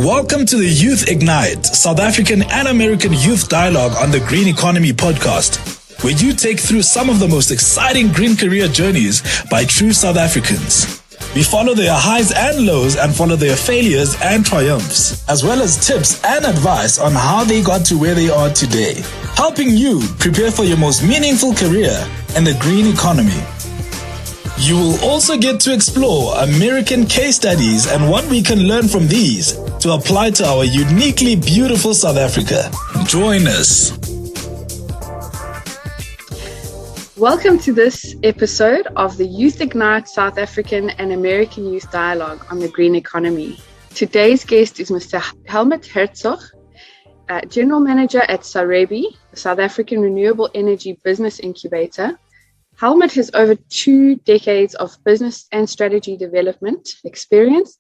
Welcome to the Youth Ignite, South African and American Youth Dialogue on the Green Economy podcast, where you take through some of the most exciting green career journeys by true South Africans. We follow their highs and lows and follow their failures and triumphs, as well as tips and advice on how they got to where they are today, helping you prepare for your most meaningful career in the green economy. You will also get to explore American case studies and what we can learn from these to apply to our uniquely beautiful South Africa. Join us. Welcome to this episode of the Youth Ignite South African and American Youth Dialogue on the Green Economy. Today's guest is Mr. Helmut Hertzog, General Manager at SAREBI, the South African Renewable Energy Business Incubator. Helmut has over 2 decades of business and strategy development experience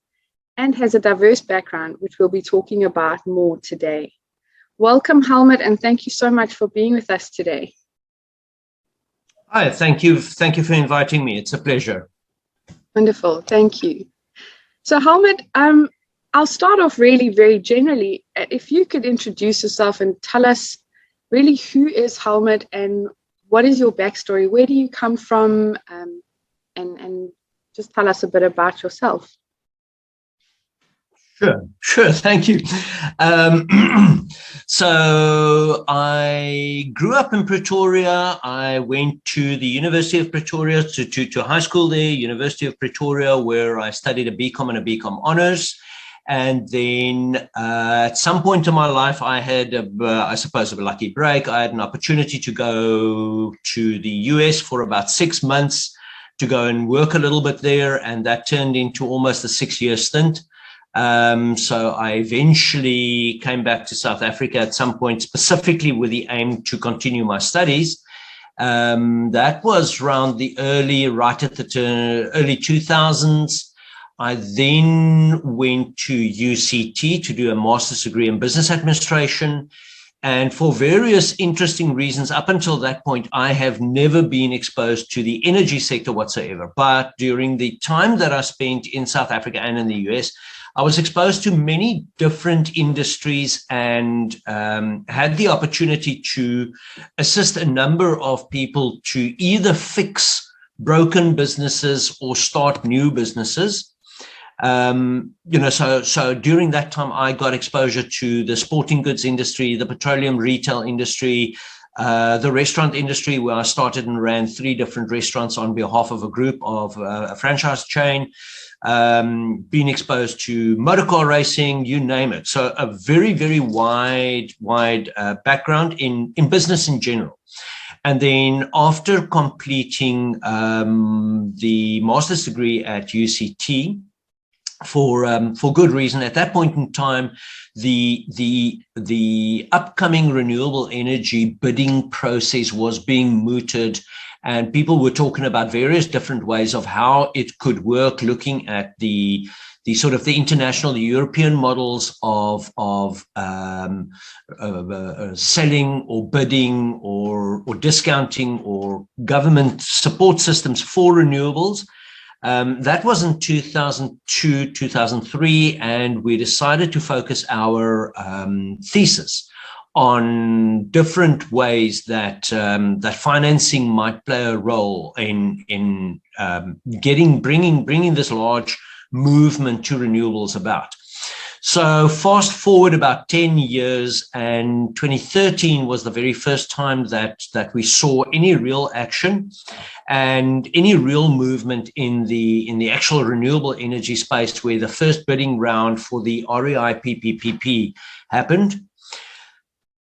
and has a diverse background, which we'll be talking about more today. Welcome, Helmut, and thank you so much for being with us today. Hi, thank you. Thank you for inviting me. It's a pleasure. Wonderful. Thank you. So, Helmut, I'll start off really very generally. If you could introduce yourself and tell us really who is Helmut and what is your backstory? Where do you come from? And just tell us a bit about yourself. Sure. Thank you. So I grew up in Pretoria. I went to the University of Pretoria, to high school there, University of Pretoria, where I studied a BCom and a BCom honors. And then at some point in my life, I had, I suppose, a lucky break. I had an opportunity to go to the US for about 6 months to go and work a little bit there. And that turned into almost a 6-year stint. So I eventually came back to South Africa at some point, specifically with the aim to continue my studies. That was around right at the early 2000s. I then went to UCT to do a master's degree in business administration. And for various interesting reasons, up until that point, I have never been exposed to the energy sector whatsoever. But during the time that I spent in South Africa and in the US, I was exposed to many different industries and had the opportunity to assist a number of people to either fix broken businesses or start new businesses. So during that time, I got exposure to the sporting goods industry, the petroleum retail industry, the restaurant industry, where I started and ran 3 different restaurants on behalf of a group of a franchise chain, being exposed to motorcar racing, you name it. So a very, very wide background in business in general. And then after completing the master's degree at UCT, for good reason. At that point in time, the upcoming renewable energy bidding process was being mooted, and people were talking about various different ways of how it could work, looking at the sort of the international, the European models of selling or bidding or discounting or government support systems for renewables. That was in 2002, 2003, and we decided to focus our thesis on different ways that financing might play a role in bringing this large movement to renewables about. So fast forward about 10 years, and 2013 was the very first time that we saw any real action and any real movement in the actual renewable energy space, where the first bidding round for the REI PPPP happened.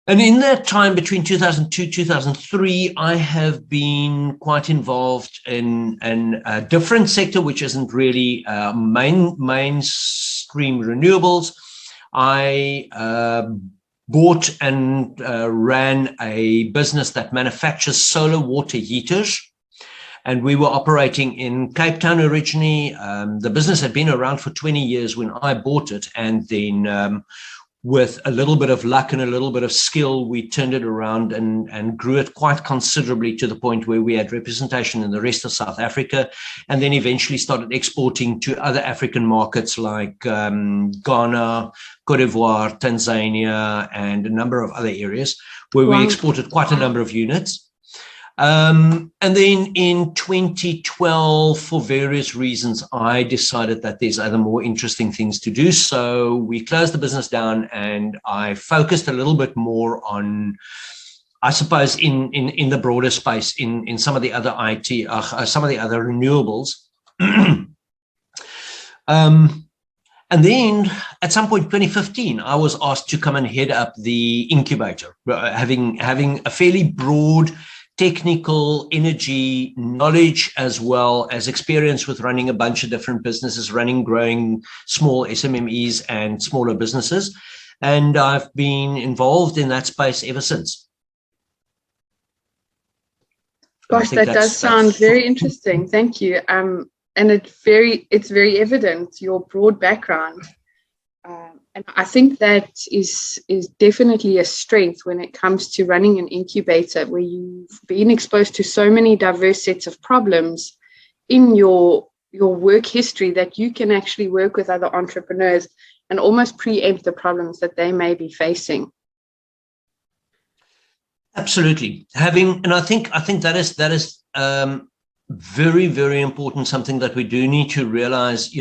And in that time between 2002 2003, I have been quite involved in a different sector, which isn't really mainstream renewables. I bought and ran a business that manufactures solar water heaters. And we were operating in Cape Town originally. The business had been around for 20 years when I bought it. And then with a little bit of luck and a little bit of skill, we turned it around and grew it quite considerably to the point where we had representation in the rest of South Africa, and then eventually started exporting to other African markets like Ghana, Cote d'Ivoire, Tanzania, and a number of other areas where we exported quite a number of units. And then in 2012, for various reasons, I decided that there's other more interesting things to do. So we closed the business down and I focused a little bit more on, I suppose, in the broader space, in some of the other IT, some of the other renewables. And then at some point, 2015, I was asked to come and head up the Incubator, having a fairly broad technical energy knowledge, as well as experience with running a bunch of different businesses, growing small SMMEs and smaller businesses. And I've been involved in that space ever since. Gosh, that does sound very interesting. Thank you. And it's very evident, your broad background. And I think that is definitely a strength when it comes to running an incubator, where you've been exposed to so many diverse sets of problems in your work history that you can actually work with other entrepreneurs and almost preempt the problems that they may be facing. Absolutely. And I think that is very, very important. Something that we do need to realize,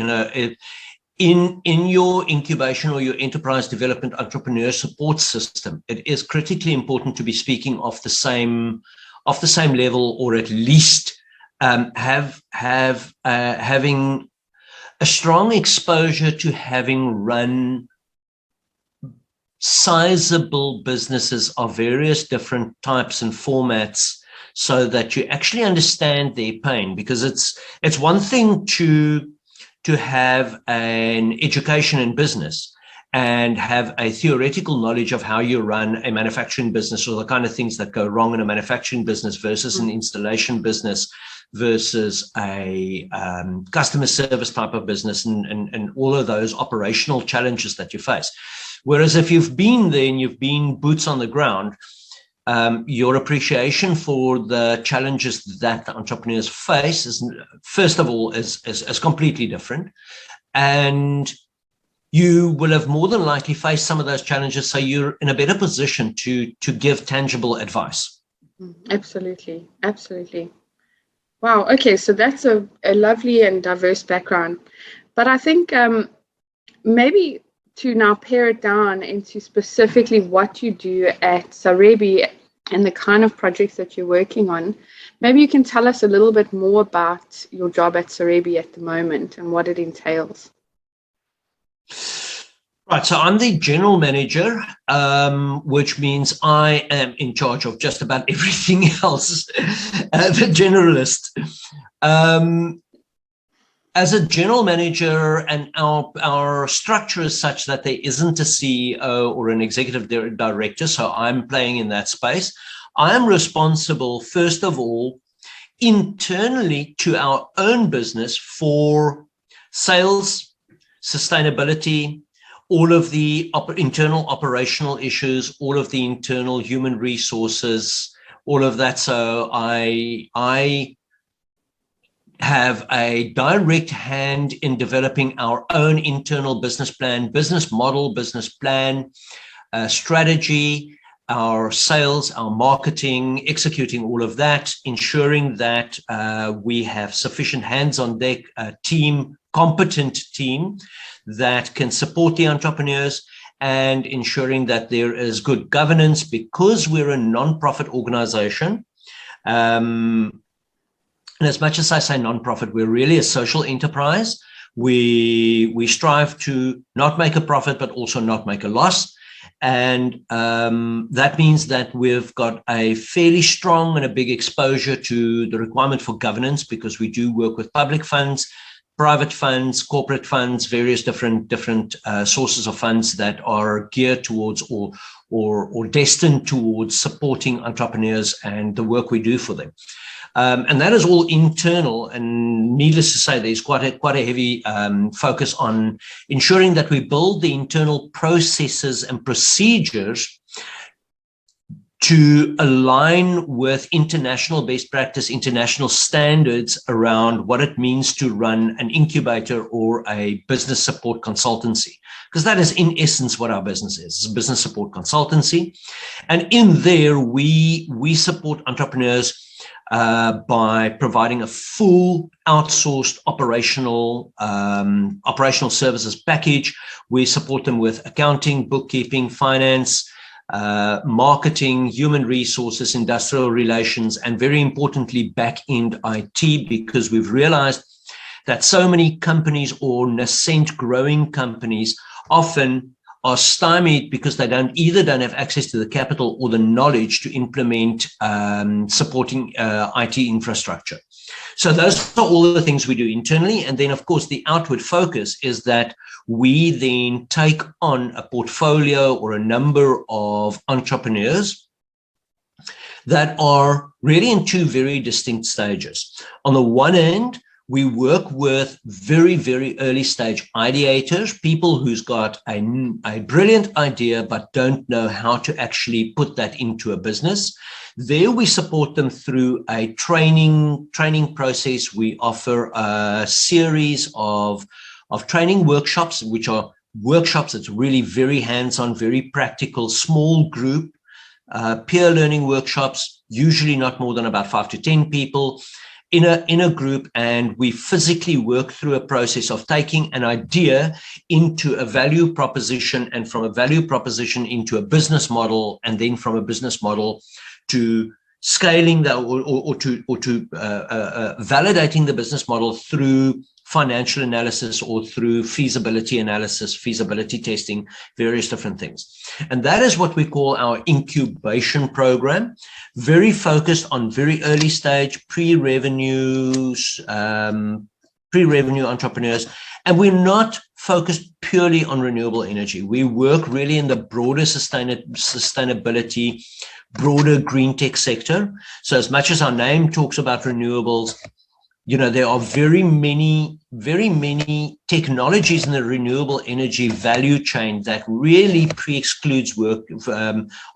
in your incubation or your enterprise development entrepreneur support system, it is critically important to be speaking off the same level, or at least having a strong exposure to having run sizable businesses of various different types and formats, so that you actually understand their pain. Because it's one thing to have an education in business and have a theoretical knowledge of how you run a manufacturing business, or the kind of things that go wrong in a manufacturing business versus an installation business versus a customer service type of business, and all of those operational challenges that you face. Whereas if you've been there and you've been boots on the ground, your appreciation for the challenges that the entrepreneurs face is, first of all, is completely different. And you will have more than likely faced some of those challenges, so you're in a better position to give tangible advice. Absolutely. Wow. Okay, so that's a lovely and diverse background. But I think maybe to now pare it down into specifically what you do at SAREBI and the kind of projects that you're working on, maybe you can tell us a little bit more about your job at SAREBI at the moment and what it entails. Right, so I'm the general manager, which means I am in charge of just about everything else, the generalist. As a general manager, and our structure is such that there isn't a CEO or an executive director, so I'm playing in that space. I am responsible, first of all, internally to our own business for sales, sustainability, all of the internal operational issues, all of the internal human resources, all of that. So I have a direct hand in developing our own internal business plan, business model, business plan, strategy, our sales, our marketing, executing all of that, ensuring that we have sufficient hands on deck, a competent team that can support the entrepreneurs, and ensuring that there is good governance, because we're a non-profit organization. And as much as I say non-profit, we're really a social enterprise. We strive to not make a profit, but also not make a loss. And that means that we've got a fairly strong and a big exposure to the requirement for governance, because we do work with public funds, private funds, corporate funds, various different sources of funds that are geared towards or or destined towards supporting entrepreneurs and the work we do for them. And that is all internal, and needless to say, there's quite a heavy focus on ensuring that we build the internal processes and procedures to align with international best practice, international standards around what it means to run an incubator or a business support consultancy. Because that is in essence what our business is. It's a business support consultancy. And in there, we support entrepreneurs by providing a full outsourced operational services package. We support them with accounting, bookkeeping, finance, marketing, human resources, industrial relations, and very importantly, back-end IT, because we've realized that so many companies or nascent growing companies often are stymied because they don't have access to the capital or the knowledge to implement supporting IT infrastructure. So those are all the things we do internally. And then, of course, the outward focus is that we then take on a portfolio or a number of entrepreneurs that are really in two very distinct stages. On the one end, we work with very, very early stage ideators, people who's got a brilliant idea but don't know how to actually put that into a business. There we support them through a training process. We offer a series of training workshops, which are workshops that's really very hands-on, very practical, small group, peer learning workshops, usually not more than about 5 to 10 people in a group, and we physically work through a process of taking an idea into a value proposition, and from a value proposition into a business model, and then from a business model to scaling that or to validating the business model through financial analysis or through feasibility analysis, feasibility testing, various different things. And that is what we call our incubation program, very focused on very early stage pre-revenue entrepreneurs. And we're not focused purely on renewable energy. We work really in the broader sustainability, broader green tech sector. So as much as our name talks about renewables, you know, there are very many technologies in the renewable energy value chain that really pre-excludes work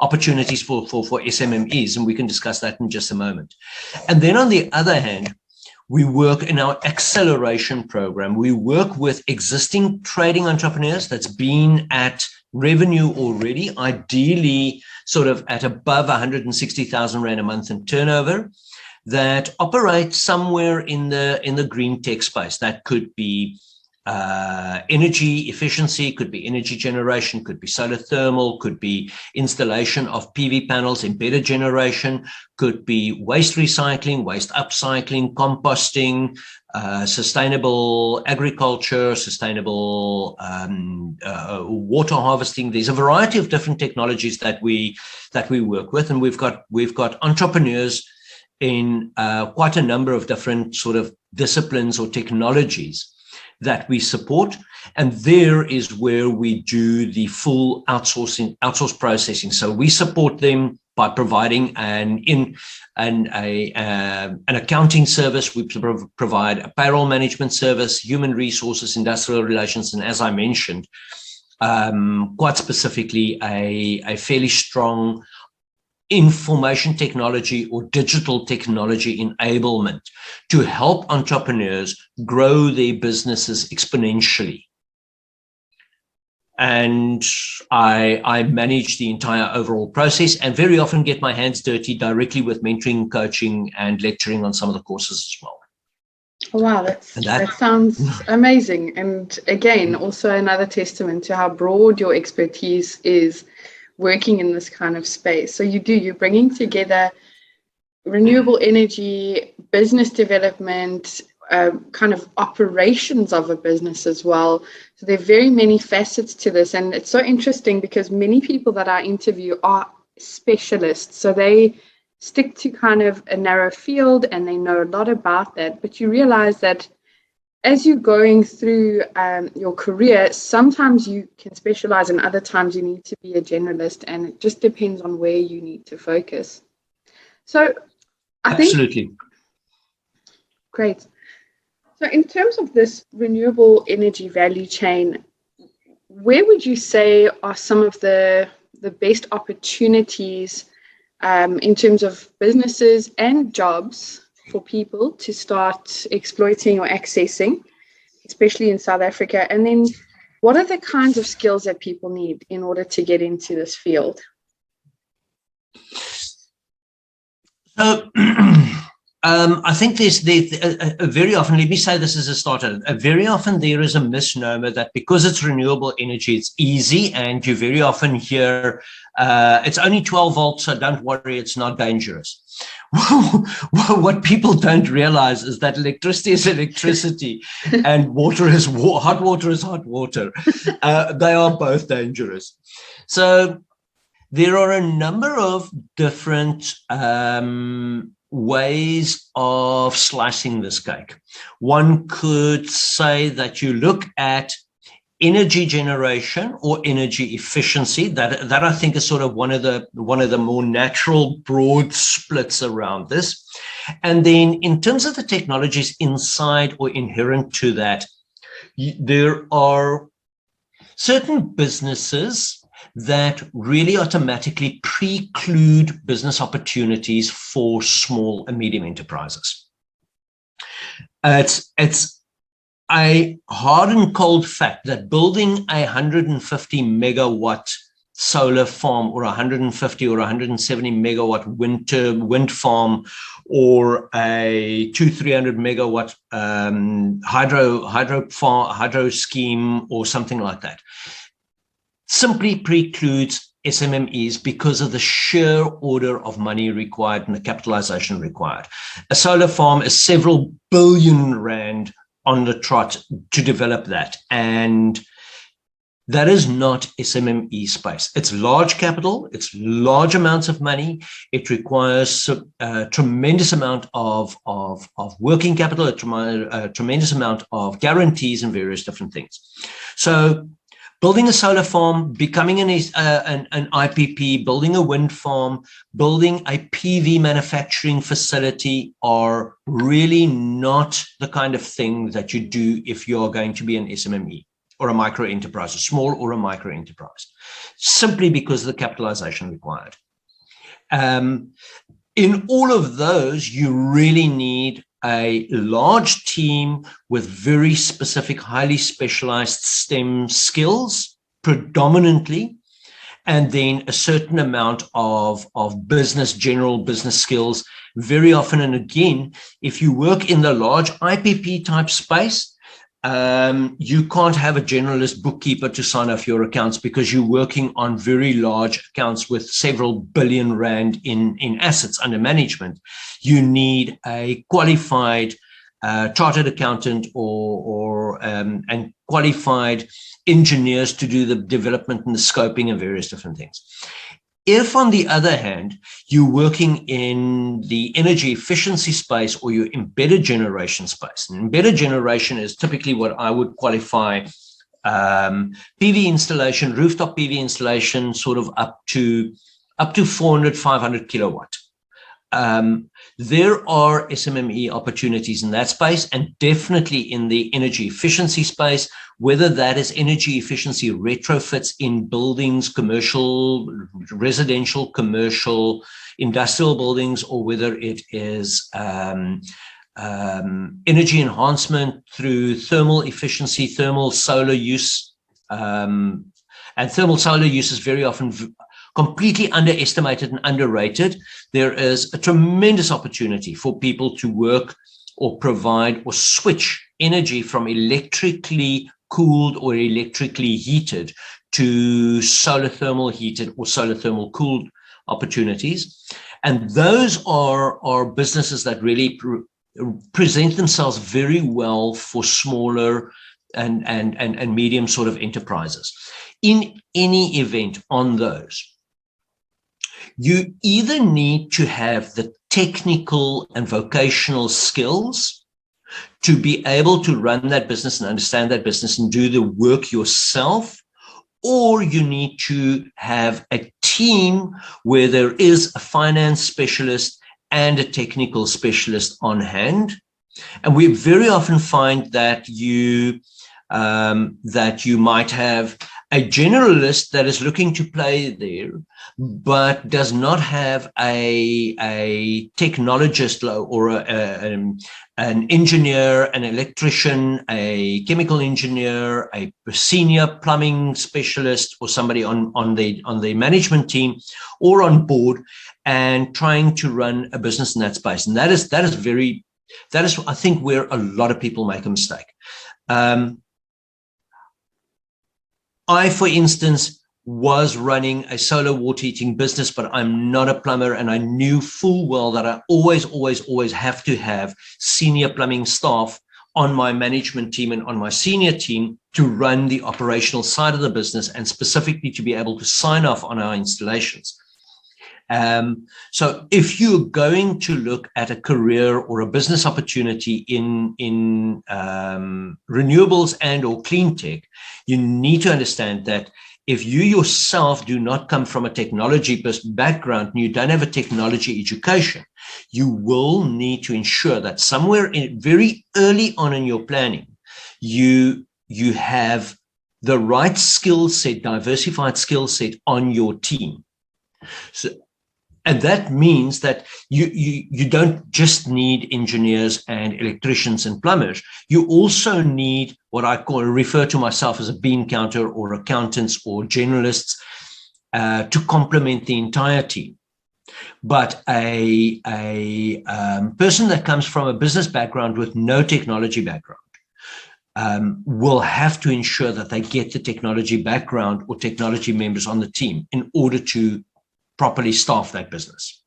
opportunities for SMMEs, and we can discuss that in just a moment. And then on the other hand, we work in our acceleration program. We work with existing trading entrepreneurs that's been at revenue already, ideally sort of at above 160,000 Rand a month in turnover, that operate somewhere in the green tech space. That could be energy efficiency, could be energy generation, could be solar thermal, could be installation of PV panels, embedded generation, could be waste recycling, waste upcycling, composting, sustainable agriculture, sustainable water harvesting. There's a variety of different technologies that we work with, and we've got entrepreneurs in quite a number of different sort of disciplines or technologies that we support. And there is where we do the full outsource processing. So we support them by providing an accounting service. We provide a payroll management service, human resources, industrial relations, and as I mentioned, quite specifically, a fairly strong information technology or digital technology enablement to help entrepreneurs grow their businesses exponentially. And I manage the entire overall process, and very often get my hands dirty directly with mentoring, coaching, and lecturing on some of the courses as well. Wow, that sounds amazing. And again, also another testament to how broad your expertise is working in this kind of space. So you're bringing together renewable energy, business development, kind of operations of a business as well. So there are very many facets to this. And it's so interesting because many people that I interview are specialists. So they stick to kind of a narrow field and they know a lot about that. But you realize that as you're going through your career, sometimes you can specialize and other times you need to be a generalist, and it just depends on where you need to focus. So I Absolutely. think, great. So in terms of this renewable energy value chain, where would you say are some of the best opportunities in terms of businesses and jobs for people to start exploiting or accessing, especially in South Africa? And then what are the kinds of skills that people need in order to get into this field? So I think there's very often, let me say this as a starter, very often there is a misnomer that because it's renewable energy, it's easy, and you very often hear it's only 12 volts, so don't worry, it's not dangerous. What people don't realize is that electricity is electricity and water is hot water is hot water. They are both dangerous. So there are a number of different ways of slicing this cake. One could say that you look at energy generation or energy efficiency. That I think is sort of one of the more natural broad splits around this. And then in terms of the technologies inside or inherent to that, there are certain businesses that really automatically preclude business opportunities for small and medium enterprises. It's a hard and cold fact that building a 150 megawatt solar farm or 150 or 170 megawatt wind farm or a 200-300 megawatt hydro scheme or something like that simply precludes SMMEs because of the sheer order of money required and the capitalization required. A solar farm is several billion rand on the trot to develop that, and that is not SMME space. It's large capital, it's large amounts of money, it requires a tremendous amount of working capital, a tremendous amount of guarantees and various different things. So building a solar farm, becoming an IPP, building a wind farm, building a PV manufacturing facility are really not the kind of thing that you do if you're going to be an SMME or a micro enterprise, a small or a micro enterprise, simply because of the capitalization required. In all of those, you really need a large team with very specific, highly specialized STEM skills, predominantly, and then a certain amount of general business skills. Very often, and again, if you work in the large IPP type space, you can't have a generalist bookkeeper to sign off your accounts because you're working on very large accounts with several billion rand in assets under management. You need a qualified chartered accountant and qualified engineers to do the development and the scoping and various different things. If, on the other hand, you're working in the energy efficiency space or your embedded generation space, and embedded generation is typically what I would qualify PV installation, rooftop PV installation, sort of up to 400, 500 kilowatt. There are SMME opportunities in that space, and definitely in the energy efficiency space, whether that is energy efficiency retrofits in buildings, commercial, residential, commercial, industrial buildings, or whether it is energy enhancement through thermal efficiency, thermal solar use. And thermal solar use is very often completely underestimated and underrated. There is a tremendous opportunity for people to work or provide or switch energy from electrically cooled or electrically heated to solar thermal heated or solar thermal cooled opportunities. And those are businesses that really present themselves very well for smaller and medium sort of enterprises. In any event on those, you either need to have the technical and vocational skills to be able to run that business and understand that business and do the work yourself, or you need to have a team where there is a finance specialist and a technical specialist on hand. And we very often find that you might have a generalist that is looking to play there, but does not have a technologist or an engineer, an electrician, a chemical engineer, a senior plumbing specialist, or somebody on the management team or on board, and trying to run a business in that space. And that is I think where a lot of people make a mistake. I, for instance, was running a solar water heating business, but I'm not a plumber, and I knew full well that I always have to have senior plumbing staff on my management team and on my senior team to run the operational side of the business, and specifically to be able to sign off on our installations. So if you're going to look at a career or a business opportunity in renewables and or clean tech, you need to understand that if you yourself do not come from a technology background and you don't have a technology education, you will need to ensure that somewhere very early on in your planning, you have the right skill set, diversified skill set on your team. And that means that you don't just need engineers and electricians and plumbers. You also need what I refer to myself as a bean counter, or accountants or generalists to complement the entire team. But a person that comes from a business background with no technology background will have to ensure that they get the technology background or technology members on the team in order to properly staff that business.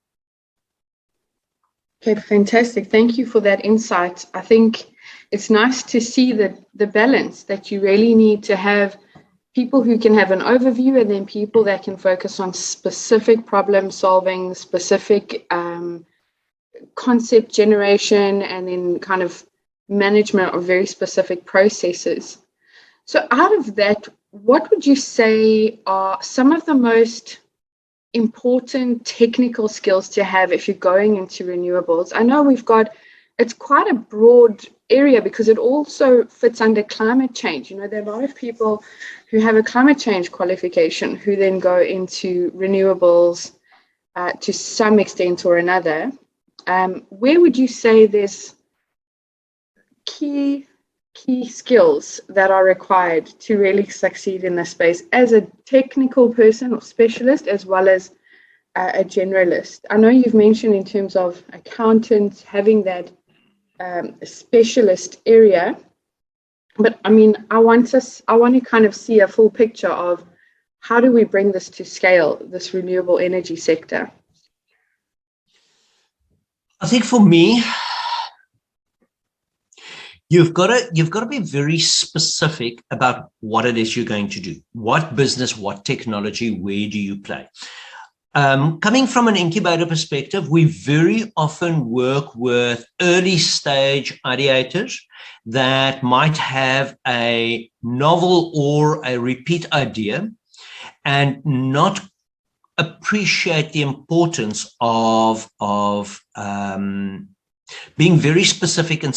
Okay, fantastic. Thank you for that insight. I think it's nice to see the balance that you really need to have people who can have an overview, and then people that can focus on specific problem solving, specific concept generation, and then kind of management of very specific processes. So out of that, what would you say are some of the most important technical skills to have if you're going into renewables? I know it's quite a broad area because it also fits under climate change. There are a lot of people who have a climate change qualification who then go into renewables to some extent or another. Where would you say there's key skills that are required to really succeed in this space as a technical person or specialist, as well as a generalist? I know you've mentioned in terms of accountants having that specialist area, but I mean, I want to kind of see a full picture of how do we bring this to scale, this renewable energy sector? I think for me, you've got to be very specific about what it is you're going to do. What business, what technology, where do you play? Coming from an incubator perspective, we very often work with early stage ideators that might have a novel or a repeat idea and not appreciate the importance of being very specific and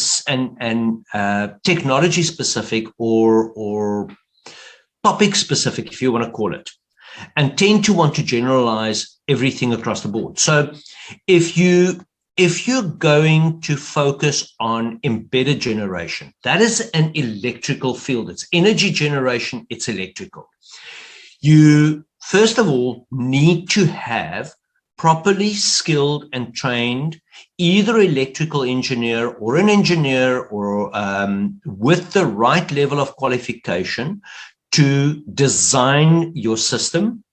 technology specific or topic specific, if you want to call it, and tend to want to generalize everything across the board. So if you're going to focus on embedded generation, that is an electrical field. It's energy generation, it's electrical. You, first of all, need to have properly skilled and trained either electrical engineer or an engineer or with the right level of qualification to design your system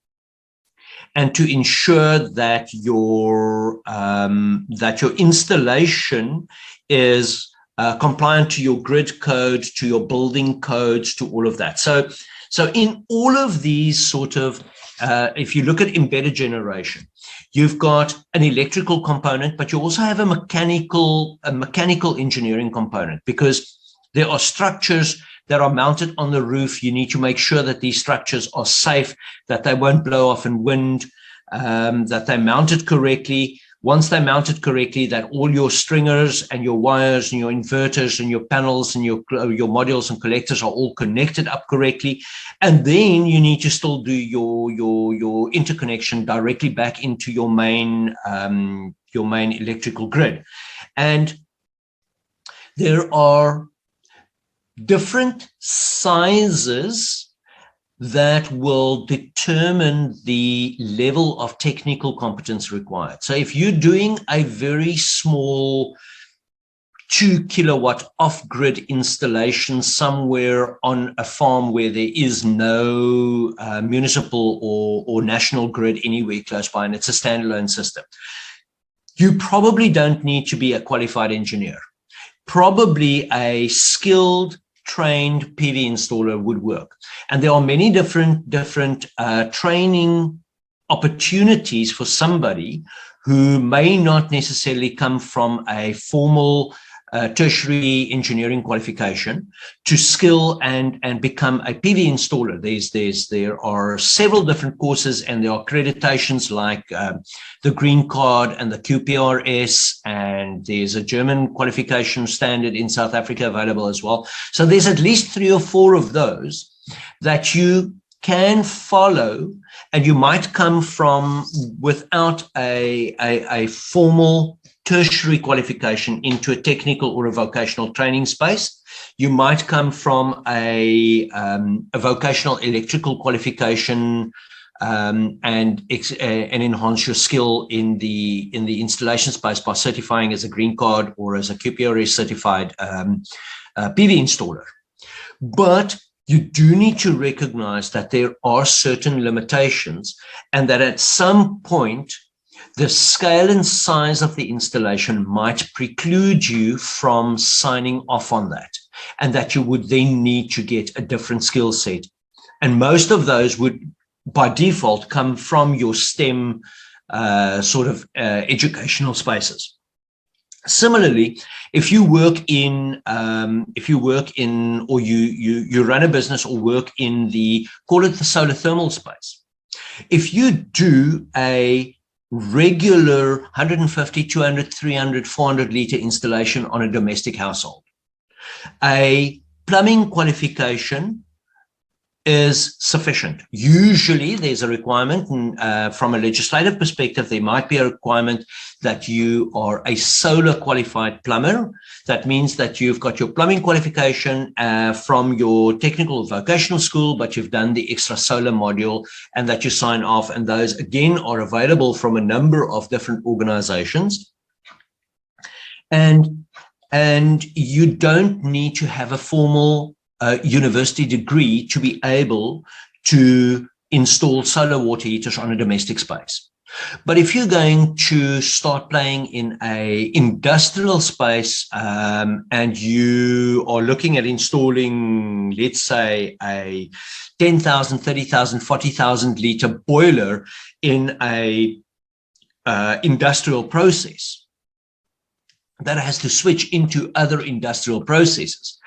and to ensure that your installation is compliant to your grid code, to your building codes, to all of that. So in all of these sort of if you look at embedded generation, you've got an electrical component, but you also have a mechanical engineering component, because there are structures that are mounted on the roof. You need to make sure that these structures are safe, that they won't blow off in wind, that they're mounted correctly. Once they're mounted correctly, that all your stringers and your wires and your inverters and your panels and your modules and collectors are all connected up correctly. And then you need to still do your interconnection directly back into your main electrical grid. And there are different sizes that will determine the level of technical competence required. So if you're doing a very small 2 kilowatt off-grid installation somewhere on a farm where there is no municipal or national grid anywhere close by, and it's a standalone system, you probably don't need to be a qualified engineer. Probably a skilled, trained PV installer would work. And there are many different training opportunities for somebody who may not necessarily come from a formal tertiary engineering qualification to skill and become a PV installer. There are several different courses, and there are accreditations like the Green Card and the QPRS, and there's a German qualification standard in South Africa available as well. So there's at least 3 or 4 of those that you can follow, and you might come from without a formal tertiary qualification into a technical or a vocational training space. You might come from a vocational electrical qualification and enhance your skill in the installation space by certifying as a Green Card or as a QPRS certified PV installer. But you do need to recognize that there are certain limitations, and that at some point the scale and size of the installation might preclude you from signing off on that, and that you would then need to get a different skill set. And most of those would, by default, come from your STEM educational spaces. Similarly, if you work in, or you run a business or work in call it the solar thermal space, if you do a regular 150, 200, 300, 400 liter installation on a domestic household, a plumbing qualification is sufficient. Usually there's a requirement, and from a legislative perspective, there might be a requirement that you are a solar qualified plumber. That means that you've got your plumbing qualification from your technical vocational school, but you've done the extra solar module, and that you sign off. And those, again, are available from a number of different organizations. And you don't need to have a formal university degree to be able to install solar water heaters on a domestic space. But if you're going to start playing in a industrial space and you are looking at installing, let's say, a 10,000, 30,000, 40,000 liter boiler in a industrial process that has to switch into other industrial processes,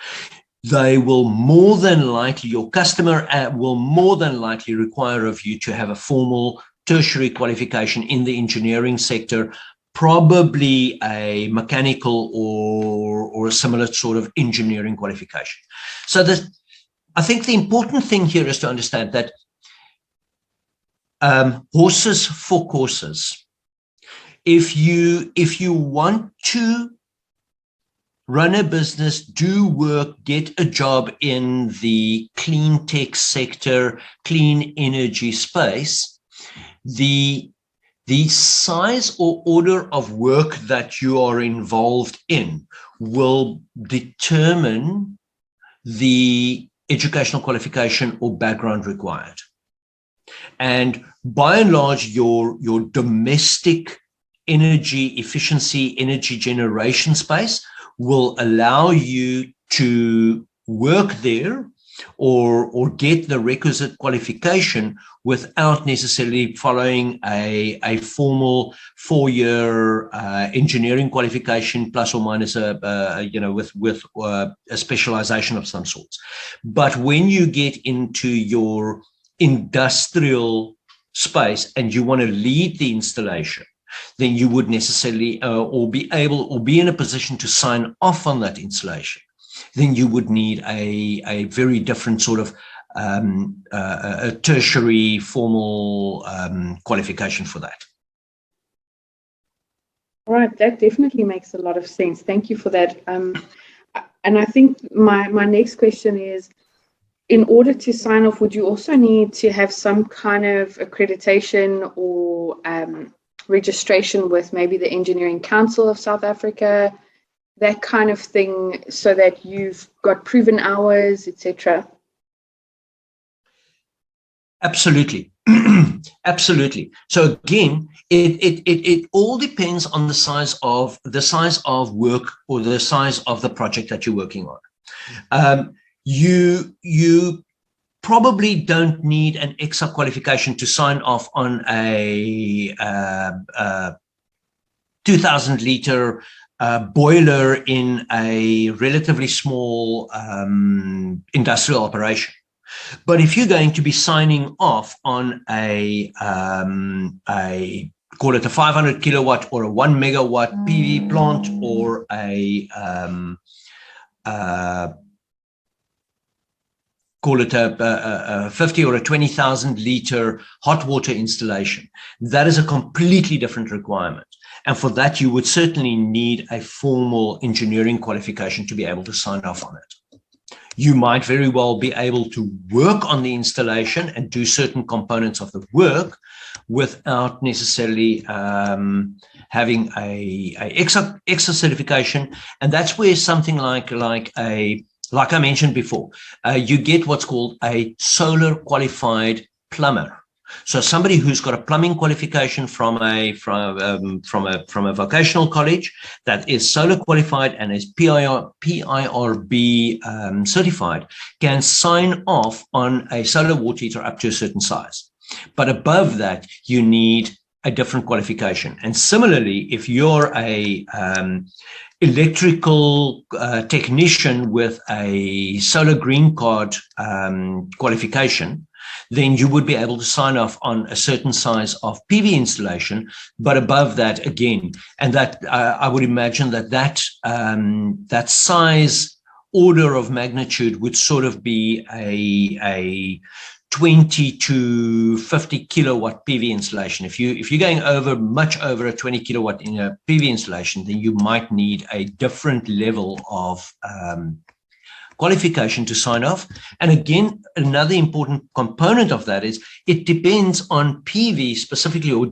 they will more than likely, your customer will more than likely require of you to have a formal tertiary qualification in the engineering sector, probably a mechanical or a similar sort of engineering qualification. So I think the important thing here is to understand that horses for courses. If you want to run a business, do work, get a job in the clean tech sector, clean energy space, the size or order of work that you are involved in will determine the educational qualification or background required. And by and large, your domestic energy efficiency, energy generation space will allow you to work there or get the requisite qualification without necessarily following a formal 4-year engineering qualification plus or minus with a specialization of some sorts. But when you get into your industrial space and you want to lead the installation, then you would necessarily or be in a position to sign off on that installation. Then you would need a very different sort of a tertiary formal qualification for that. All right, that definitely makes a lot of sense. Thank you for that. And I think my next question is, in order to sign off, would you also need to have some kind of accreditation or registration with maybe the Engineering Council of South Africa, that kind of thing, so that you've got proven hours, etc.? Absolutely. Absolutely. So again, it all depends on the size of work or the size of the project that you're working on. You probably don't need an extra qualification to sign off on a 2,000 liter boiler in a relatively small industrial operation. But if you're going to be signing off on a call it a 500 kilowatt or a 1 megawatt PV plant, or call it a 50 or a 20,000 liter hot water installation, that is a completely different requirement. And for that, you would certainly need a formal engineering qualification to be able to sign off on it. You might very well be able to work on the installation and do certain components of the work without necessarily having a extra certification. And that's where something like I mentioned before, you get what's called a solar qualified plumber. So somebody who's got a plumbing qualification from a vocational college that is solar qualified and is PIRB certified can sign off on a solar water heater up to a certain size. But above that, you need a different qualification. And similarly, if you're a electrical technician with a solar green card qualification, then you would be able to sign off on a certain size of PV installation. But above that, again, and that I would imagine that size order of magnitude would sort of be a 20 to 50 kilowatt PV installation. If you're going much over a 20 kilowatt in a PV installation, then you might need a different level of qualification to sign off. And again, another important component of that is it depends on PV specifically, or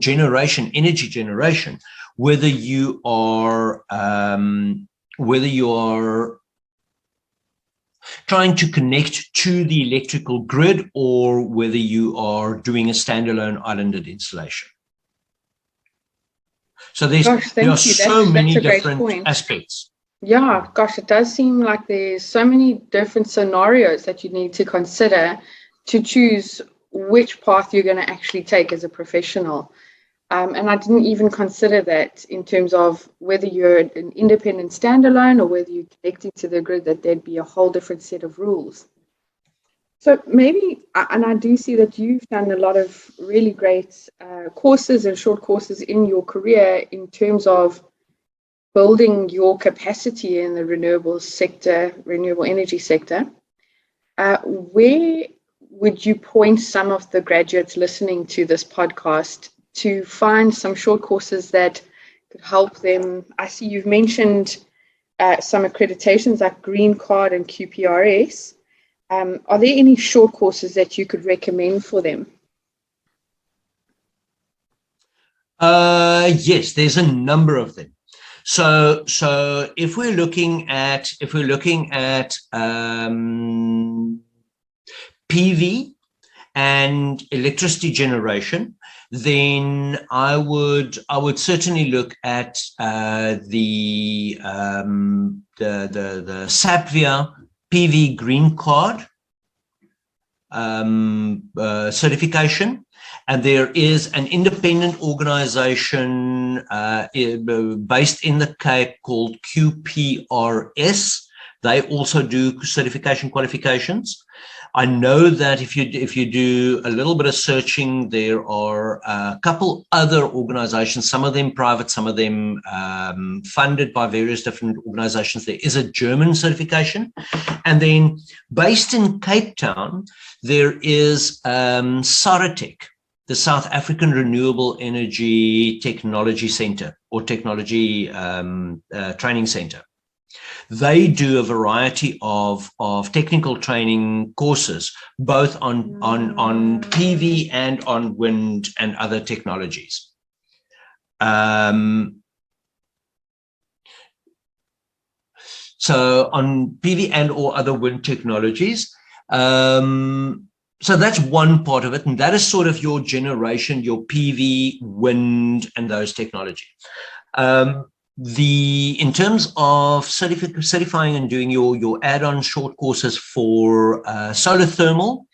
energy generation, whether you are trying to connect to the electrical grid, or whether you are doing a standalone islanded installation. So there are so many different aspects. Yeah, gosh, it does seem like there's so many different scenarios that you need to consider to choose which path you're going to actually take as a professional. And I didn't even consider that in terms of whether you're an independent standalone or whether you're connecting to the grid, that there'd be a whole different set of rules. So maybe, and I do see that you've done a lot of really great courses and short courses in your career in terms of building your capacity in the renewable energy sector. Where would you point some of the graduates listening to this podcast to find some short courses that could help them? I see you've mentioned some accreditations like Green Card and QPRS. Are there any short courses that you could recommend for them? Yes, there's a number of them. So if we're looking at PV and electricity generation, then I would certainly look at the SAPVIA PV Green Card certification. And there is an independent organization based in the Cape called QPRS. They also do certification qualifications. I know that if you do a little bit of searching, there are a couple other organizations, some of them private, some of them funded by various different organizations. There is a German certification. And then based in Cape Town, there is SARETEC, the South African Renewable Energy Technology Center or Technology Training Center. They do a variety of technical training courses, both on PV and on wind and other technologies. So on PV and or other wind technologies. So that's one part of it, and that is sort of your generation, your PV, wind, and those technology. In terms of certifying and doing your add-on short courses for solar thermal,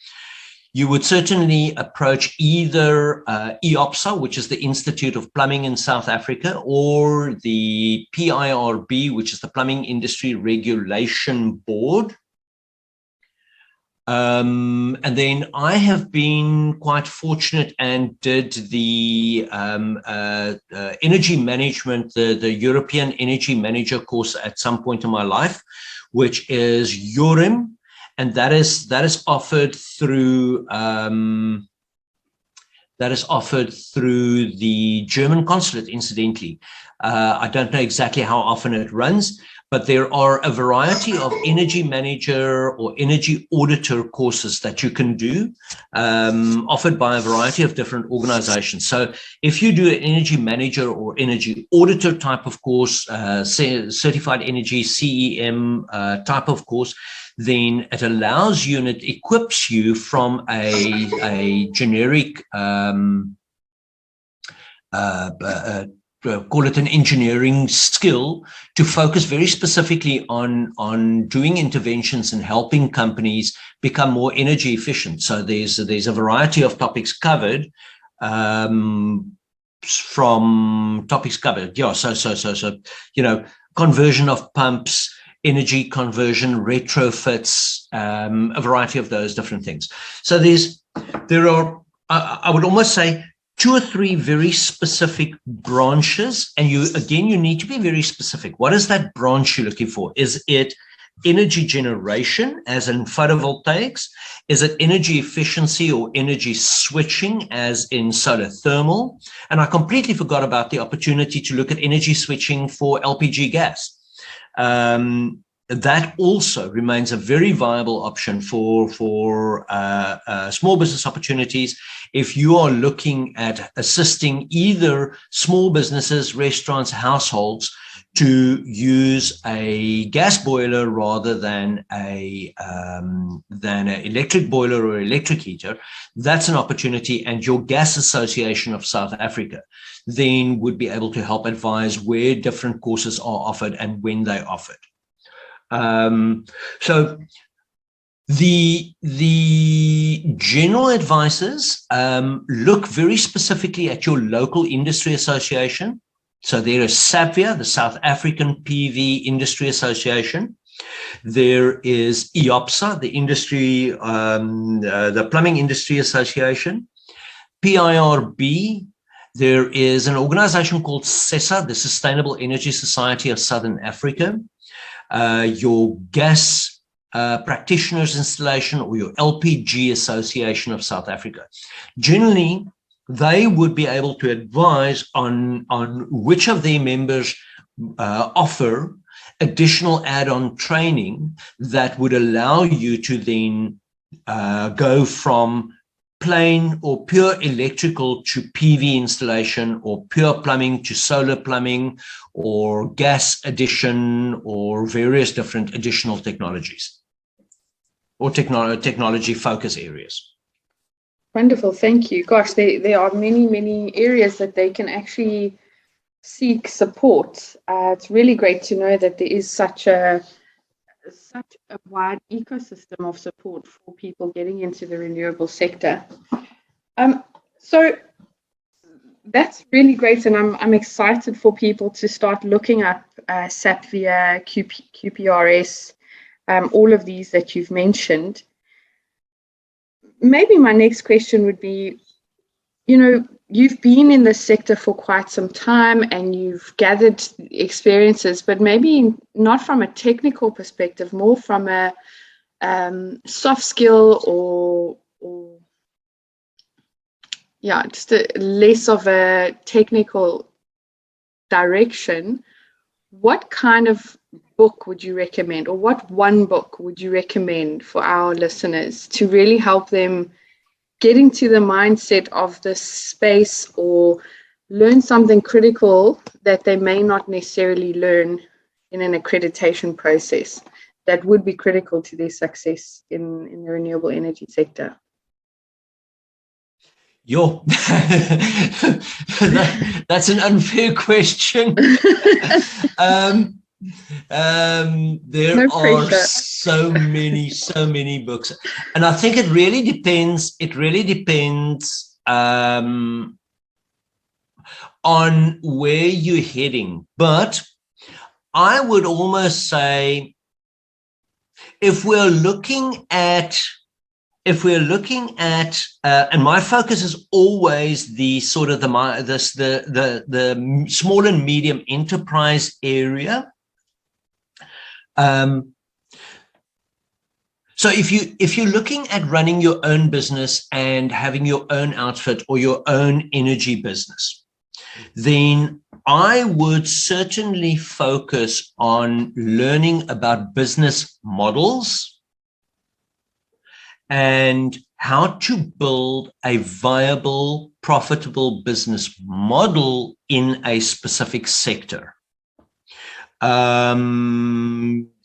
you would certainly approach either IOPSA, which is the Institute of Plumbing in South Africa, or the PIRB, which is the Plumbing Industry Regulation Board. And then I have been quite fortunate and did the energy management, the European Energy Manager course at some point in my life, which is herein, and that is offered through the German consulate, incidentally. I don't know exactly how often it runs, but there are a variety of energy manager or energy auditor courses that you can do, offered by a variety of different organizations. So if you do an energy manager or energy auditor type of course, certified energy CEM type of course, then it allows you and it equips you from a generic call it an engineering skill to focus very specifically on doing interventions and helping companies become more energy efficient. So there's a variety of topics covered, from topics covered. Yeah. So, conversion of pumps, energy conversion, retrofits, a variety of those different things. So there are, I would almost say, 2 or 3 very specific branches, and you need to be very specific. What is that branch you're looking for? Is it energy generation, as in photovoltaics? Is it energy efficiency or energy switching, as in solar thermal? And I completely forgot about the opportunity to look at energy switching for LPG gas. That also remains a very viable option for small business opportunities. If you are looking at assisting either small businesses, restaurants, households to use a gas boiler rather than an electric boiler or electric heater, that's an opportunity. And your Gas Association of South Africa then would be able to help advise where different courses are offered and when they're offered. So the general advices look very specifically at your local industry association. So there is SAPVIA, the South African PV Industry Association. There is IOPSA, the Plumbing Industry Association. PIRB. There is an organization called SESA, the Sustainable Energy Society of Southern Africa. Your Gas Practitioners Installation, or your LPG Association of South Africa. Generally, they would be able to advise on which of their members offer additional add-on training that would allow you to then go from plain or pure electrical to PV installation, or pure plumbing to solar plumbing, or gas addition, or various different additional technologies or technology focus areas. Wonderful, thank you. Gosh, there are many areas that they can actually seek support. It's really great to know that there is such a such a wide ecosystem of support for people getting into the renewable sector. So that's really great, and I'm excited for people to start looking up SAPVIA, QPRS, all of these that you've mentioned. Maybe my next question would be, you've been in this sector for quite some time and you've gathered experiences, but maybe not from a technical perspective, more from a soft skill or just a less of a technical direction. What kind of book would you recommend, or what one book would you recommend for our listeners to really help them get into the mindset of this space or learn something critical that they may not necessarily learn in an accreditation process that would be critical to their success in the renewable energy sector? That's an unfair question. There are so many books, and I think it really depends. On where you're heading. But I would almost say, if we're looking at, and my focus is always the sort of the small and medium enterprise area. So if you're looking at running your own business and having your own outfit or your own energy business, then I would certainly focus on learning about business models and how to build a viable, profitable business model in a specific sector.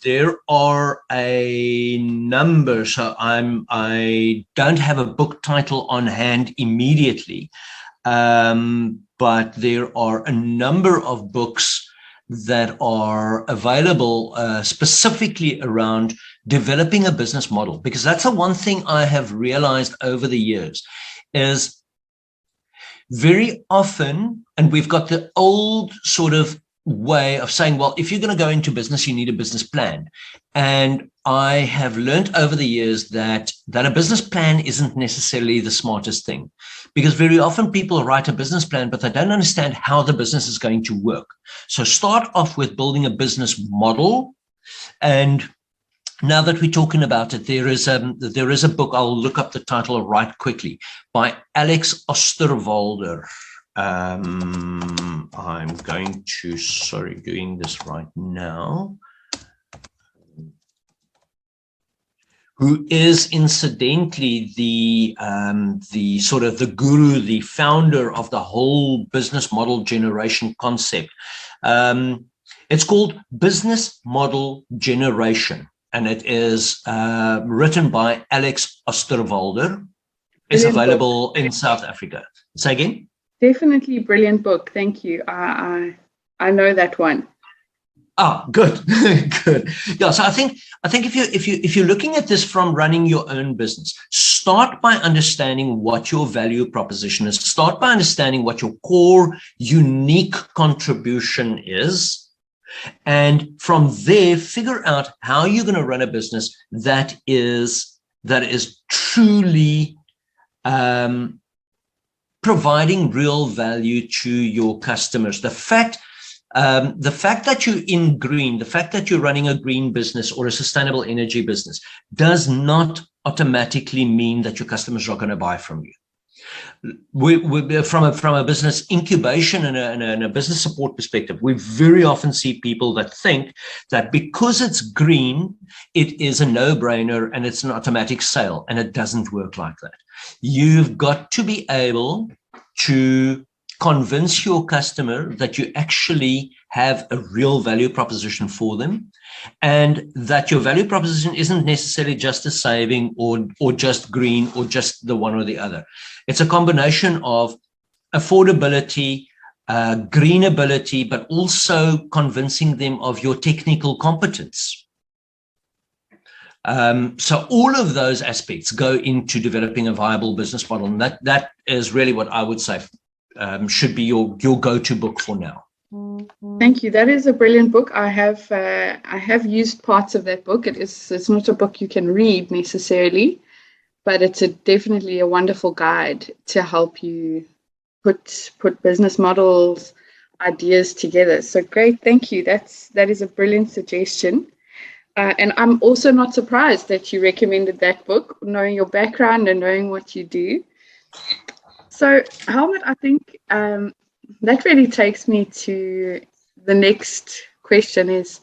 There are a number, so I don't have a book title on hand immediately, but there are a number of books that are available specifically around developing a business model, because that's the one thing I have realized over the years is very often, and we've got the old sort of way of saying, well, if you're going to go into business, you need a business plan. And I have learned over the years that a business plan isn't necessarily the smartest thing, because very often people write a business plan, but they don't understand how the business is going to work. So start off with building a business model. And now that we're talking about it, there is a book, I'll look up the title right quickly, by Alex Osterwalder. I'm going to, doing this right now, who is incidentally the sort of the guru, the founder of the whole business model generation concept. It's called Business Model Generation, and it is written by Alex Osterwalder. It's available in South Africa. Say again? Definitely brilliant book. Thank you. I know that one. Ah, good, good. Yeah. So I think if you're looking at this from running your own business, start by understanding what your value proposition is. Start by understanding what your core unique contribution is, and from there figure out how you're going to run a business that is truly providing real value to your customers. The fact that you're in green, the fact that you're running a green business or a sustainable energy business does not automatically mean that your customers are going to buy from you. From a business incubation and a business support perspective, we very often see people that think that because it's green, it is a no-brainer and it's an automatic sale, and it doesn't work like that. You've got to be able to convince your customer that you actually have a real value proposition for them, and that your value proposition isn't necessarily just a saving or just green or just the one or the other. It's a combination of affordability, greenability, but also convincing them of your technical competence. So all of those aspects go into developing a viable business model. And that is really what I would say should be your go-to book for now. Thank you. That is a brilliant book. I have used parts of that book. It's not a book you can read necessarily, but it's definitely a wonderful guide to help you put business models, ideas together. So great, thank you. That is a brilliant suggestion. And I'm also not surprised that you recommended that book, knowing your background and knowing what you do. So Helmut, I think that really takes me to the next question is,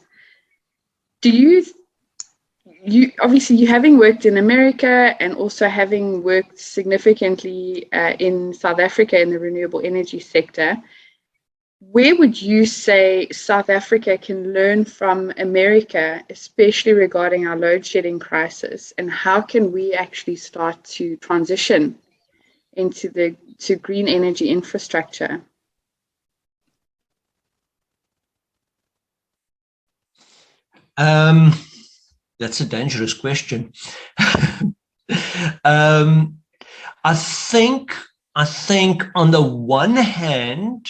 do you obviously, you having worked in America and also having worked significantly in South Africa in the renewable energy sector, where would you say South Africa can learn from America, especially regarding our load shedding crisis, and how can we actually start to transition to green energy infrastructure? That's a dangerous question. I think on the one hand,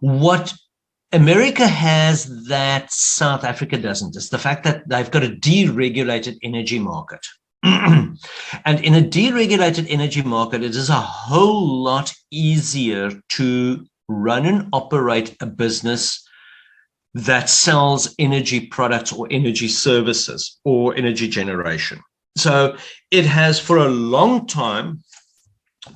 what America has that South Africa doesn't is the fact that they've got a deregulated energy market. And in a deregulated energy market, it is a whole lot easier to run and operate a business that sells energy products or energy services or energy generation. So it has for a long time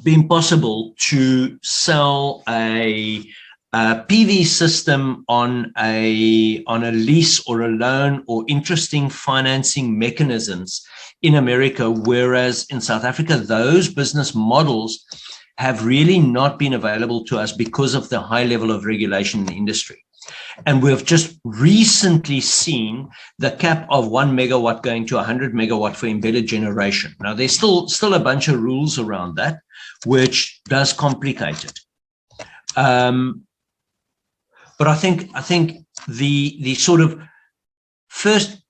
been possible to sell a PV system on a lease or a loan or interesting financing mechanisms in America, whereas in South Africa, those business models have really not been available to us because of the high level of regulation in the industry. And we've just recently seen the cap of 1 megawatt going to 100 megawatt for embedded generation. Now, there's still a bunch of rules around that, which does complicate it. But I think the sort of first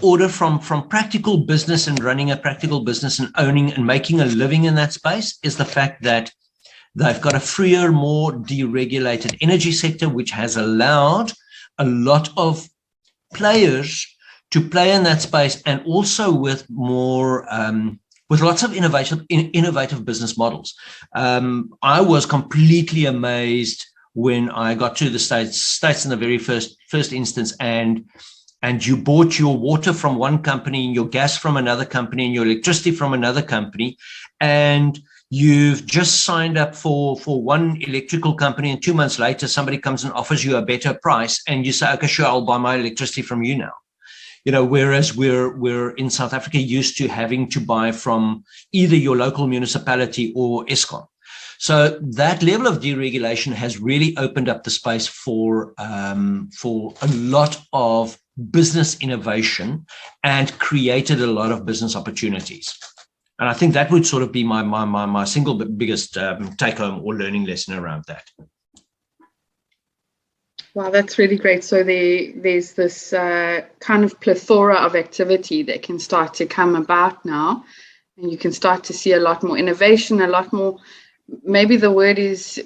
order from practical business and running a practical business and owning and making a living in that space is the fact that they've got a freer, more deregulated energy sector, which has allowed a lot of players to play in that space, and also with more, with lots of innovative business models. I was completely amazed when I got to the States in the very first instance, and you bought your water from one company and your gas from another company and your electricity from another company, and you've just signed up for one electrical company, and 2 months later, somebody comes and offers you a better price, and you say, okay, sure, I'll buy my electricity from you now. You know, whereas we're in South Africa used to having to buy from either your local municipality or Eskom. So that level of deregulation has really opened up the space for a lot of business innovation and created a lot of business opportunities. And I think that would sort of be my single biggest take-home or learning lesson around that. Wow, that's really great. So there's this kind of plethora of activity that can start to come about now, and you can start to see a lot more innovation, a lot more, maybe the word is,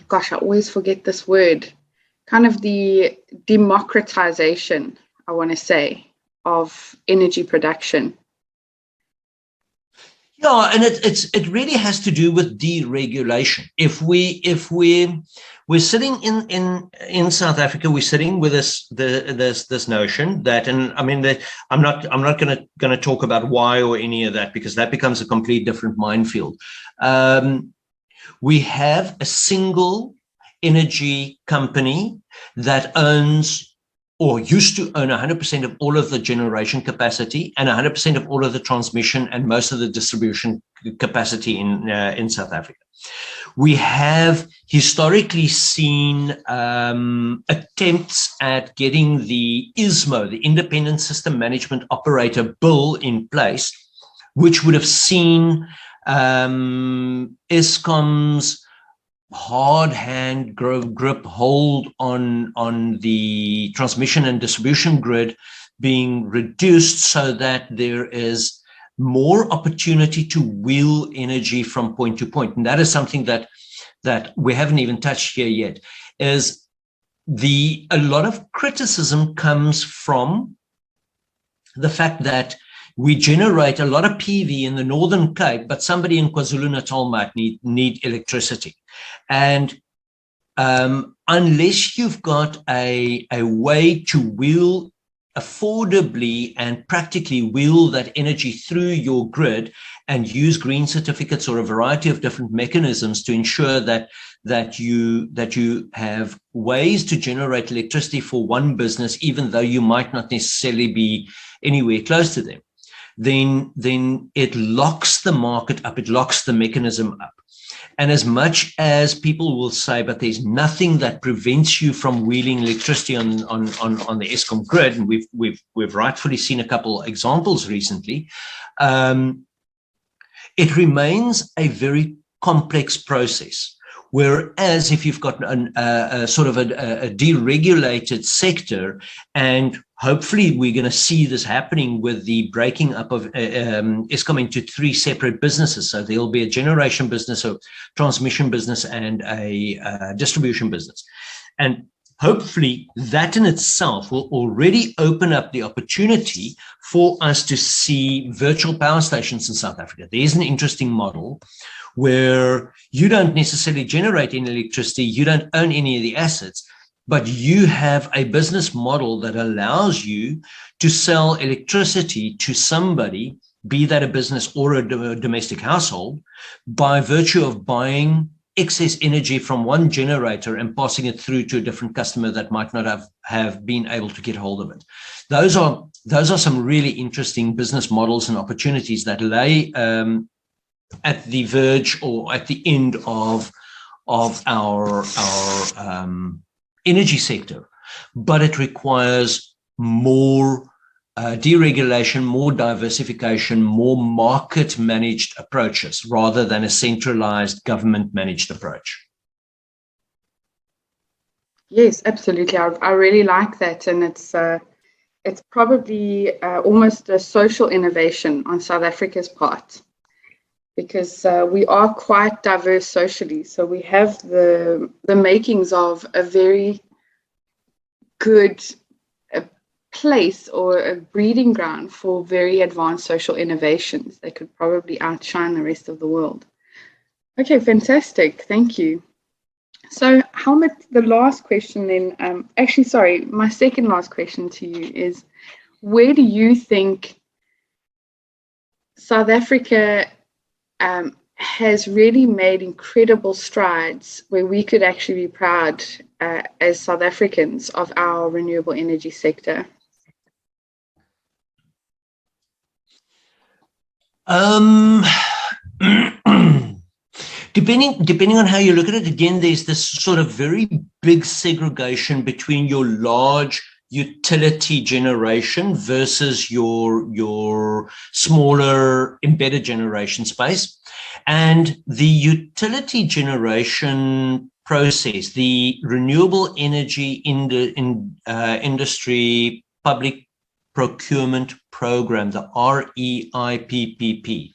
gosh, I always forget this word, kind of the democratization, I want to say, of energy production. Yeah, and it really has to do with deregulation. If we're sitting in South Africa, we're sitting with this notion that, and I mean that I'm not going to talk about why or any of that, because that becomes a complete different minefield. We have a single energy company that owns or used to own 100% of all of the generation capacity and 100% of all of the transmission and most of the distribution capacity in South Africa. We have historically seen attempts at getting the ISMO, the Independent System Management Operator bill in place, which would have seen Eskom's hard hand grip hold on the transmission and distribution grid being reduced so that there is more opportunity to wheel energy from point to point. And that is something that we haven't even touched here yet, is a lot of criticism comes from the fact that we generate a lot of PV in the Northern Cape, but somebody in KwaZulu-Natal might need electricity. And unless you've got a way to wheel affordably and practically wheel that energy through your grid and use green certificates or a variety of different mechanisms to ensure that you have ways to generate electricity for one business, even though you might not necessarily be anywhere close to them, then it locks the market up, it locks the mechanism up. And as much as people will say, but there's nothing that prevents you from wheeling electricity on the Eskom grid, and we've rightfully seen a couple examples recently, it remains a very complex process. Whereas if you've got a sort of a deregulated sector, and hopefully we're going to see this happening with the breaking up of Eskom into 3 separate businesses. So there'll be a generation business, a transmission business, and a distribution business. And hopefully that in itself will already open up the opportunity for us to see virtual power stations in South Africa. There's an interesting model where you don't necessarily generate any electricity, you don't own any of the assets, but you have a business model that allows you to sell electricity to somebody, be that a business or a domestic household, by virtue of buying excess energy from one generator and passing it through to a different customer that might not have been able to get hold of it. Those are some really interesting business models and opportunities that lay at the verge or at the end of our energy sector, but it requires more deregulation, more diversification, more market-managed approaches rather than a centralized government-managed approach. Yes, absolutely. I really like that, and it's probably almost a social innovation on South Africa's part, because we are quite diverse socially. So we have the makings of a very good place or a breeding ground for very advanced social innovations that could probably outshine the rest of the world. Okay, fantastic. Thank you. So Helmut, the last question then, my second last question to you is, where do you think South Africa has really made incredible strides where we could actually be proud as South Africans of our renewable energy sector? Depending on how you look at it, again, there's this sort of very big segregation between your large utility generation versus your smaller embedded generation space. And the utility generation process, the renewable energy industry public procurement program, the REIPPP,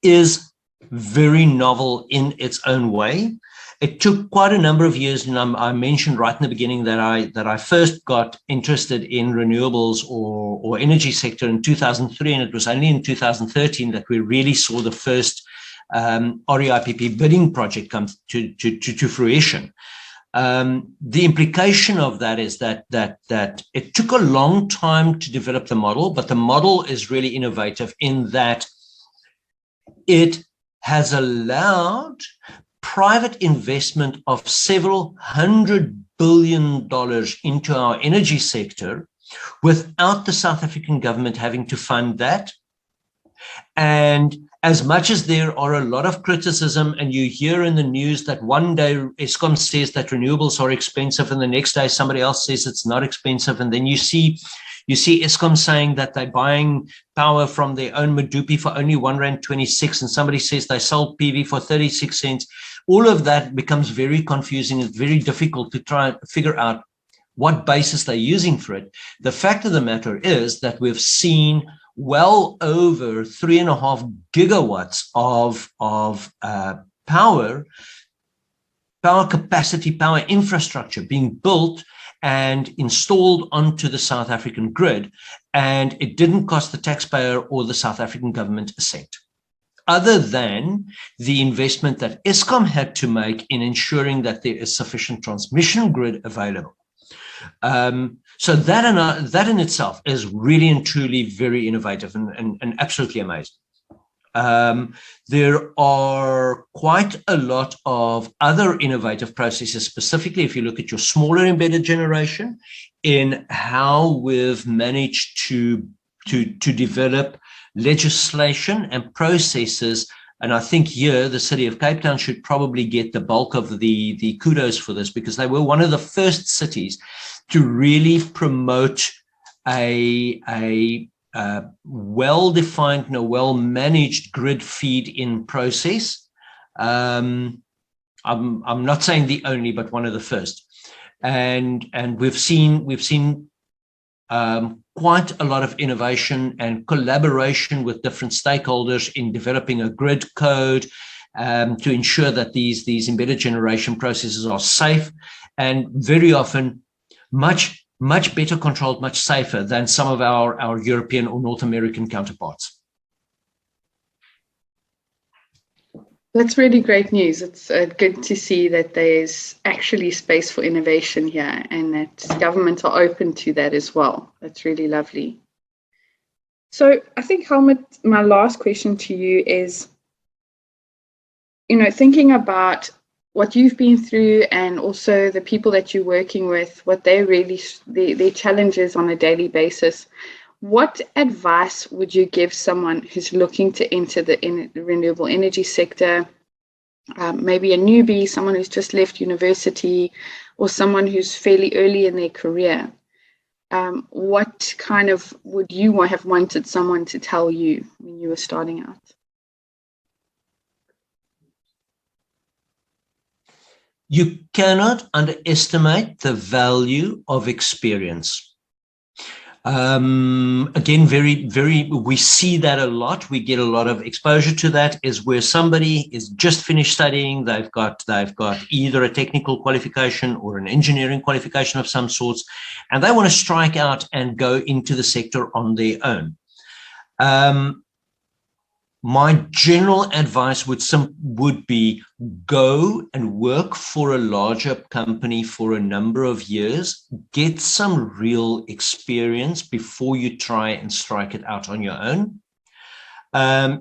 is very novel in its own way. It took quite a number of years, and I mentioned right in the beginning that I first got interested in renewables or energy sector in 2003, and it was only in 2013 that we really saw the first REIPP bidding project come to fruition. The implication of that is that it took a long time to develop the model, but the model is really innovative in that it has allowed private investment of several $100 billion into our energy sector without the South African government having to fund that. And as much as there are a lot of criticism, and you hear in the news that one day Eskom says that renewables are expensive and the next day somebody else says it's not expensive, and then you see Eskom saying that they're buying power from their own Medupi for only R1.26, and somebody says they sold PV for 36 cents. all of that becomes very confusing. It's very difficult to try and figure out what basis they're using for it. The fact of the matter is that we've seen well over 3.5 gigawatts of power capacity, power infrastructure being built and installed onto the South African grid, and it didn't cost the taxpayer or the South African government a cent, other than the investment that Eskom had to make in ensuring that there is sufficient transmission grid available. So that in itself is really and truly very innovative and absolutely amazing. There are quite a lot of other innovative processes, specifically if you look at your smaller embedded generation, in how we've managed to develop legislation and processes. And I think here the city of Cape Town should probably get the bulk of the kudos for this, because they were one of the first cities to really promote a well-defined and a well-managed grid feed-in process. I'm not saying the only, but one of the first. And we've seen quite a lot of innovation and collaboration with different stakeholders in developing a grid code to ensure that these embedded generation processes are safe, and very often much better controlled, much safer than some of our European or North American counterparts. That's really great news. It's good to see that there's actually space for innovation here and that governments are open to that as well. That's really lovely. So I think, Helmut, my last question to you is, thinking about what you've been through and also the people that you're working with, what they really, their challenges on a daily basis, what advice would you give someone who's looking to enter the renewable energy sector, maybe a newbie, someone who's just left university, or someone who's fairly early in their career? What kind of would you have wanted someone to tell you when you were starting out? You cannot underestimate the value of experience. Again, we see that a lot. We get a lot of exposure to that, is where somebody is just finished studying. They've got either a technical qualification or an engineering qualification of some sorts, and they want to strike out and go into the sector on their own. My general advice would be go and work for a larger company for a number of years, get some real experience before you try and strike it out on your own.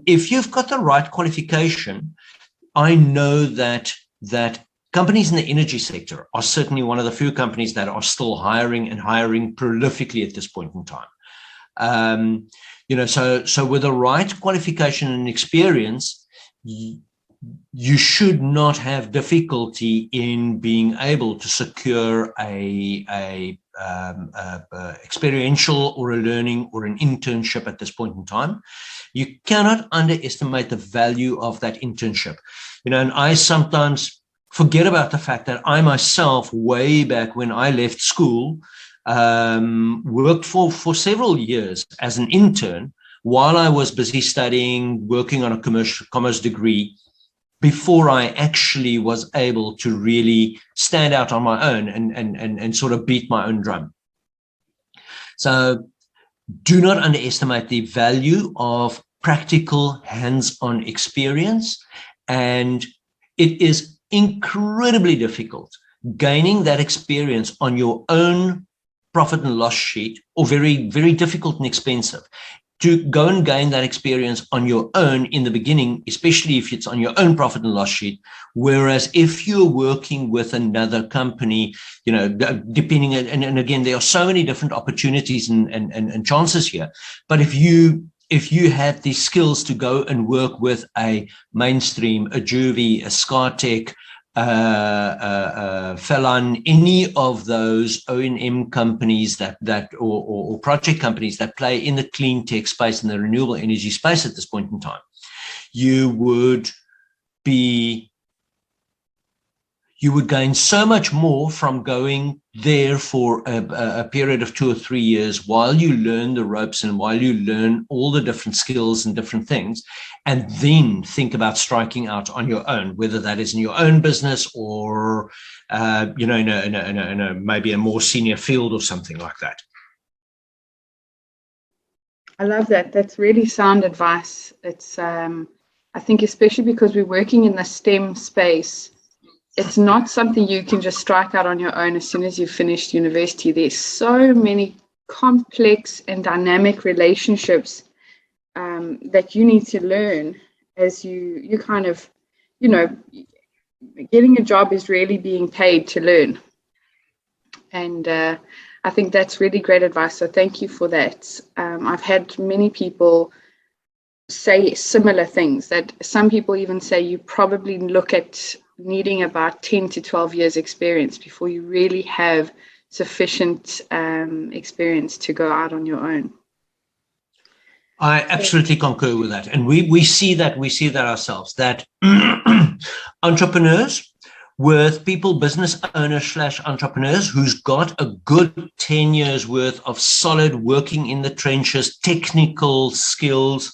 If you've got the right qualification, I know that companies in the energy sector are certainly one of the few companies that are still hiring and hiring prolifically at this point in time. So with the right qualification and experience, you should not have difficulty in being able to secure a experiential or a learning or an internship at this point in time. You cannot underestimate the value of that internship. And I sometimes forget about the fact that I myself, way back when I left school, worked for several years as an intern while I was busy studying, working on a commerce degree, before I actually was able to really stand out on my own and sort of beat my own drum. So do not underestimate the value of practical hands-on experience, and it is incredibly difficult gaining that experience on your own profit and loss sheet, or very, very difficult and expensive to go and gain that experience on your own in the beginning, especially if it's on your own profit and loss sheet. Whereas if you're working with another company, depending, and again, there are so many different opportunities and chances here. But if you have the skills to go and work with a Mainstream, a Juvie, a Scartech, Felon, any of those O&M companies or project companies that play in the clean tech space and the renewable energy space at this point in time, you would be you would gain so much more from going there for a period of 2 or 3 years while you learn the ropes and while you learn all the different skills and different things, and then think about striking out on your own, whether that is in your own business or, in a maybe a more senior field or something like that. I love that. That's really sound advice. It's, I think, especially because we're working in the STEM space, it's not something you can just strike out on your own as soon as you've finished university. There's so many complex and dynamic relationships that you need to learn as you kind of, getting a job is really being paid to learn. And I think that's really great advice. So thank you for that. I've had many people say similar things, that some people even say you probably look at needing about 10 to 12 years experience before you really have sufficient experience to go out on your own. I absolutely concur with that. And we see that ourselves, that entrepreneurs with people, business owners / entrepreneurs who's got a good 10 years worth of solid working in the trenches, technical skills,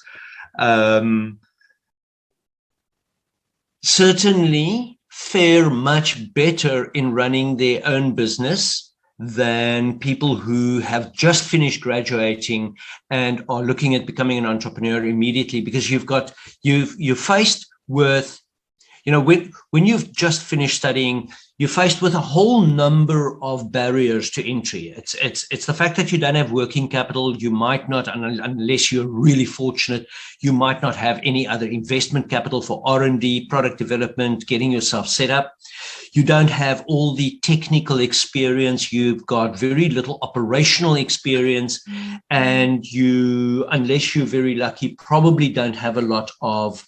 certainly fare much better in running their own business than people who have just finished graduating and are looking at becoming an entrepreneur immediately, because you're faced with, when you've just finished studying, you're faced with a whole number of barriers to entry. It's the fact that you don't have working capital. You might not, unless you're really fortunate, you might not have any other investment capital for R&D, product development, getting yourself set up. You don't have all the technical experience. You've got very little operational experience, and you, unless you're very lucky, probably don't have a lot of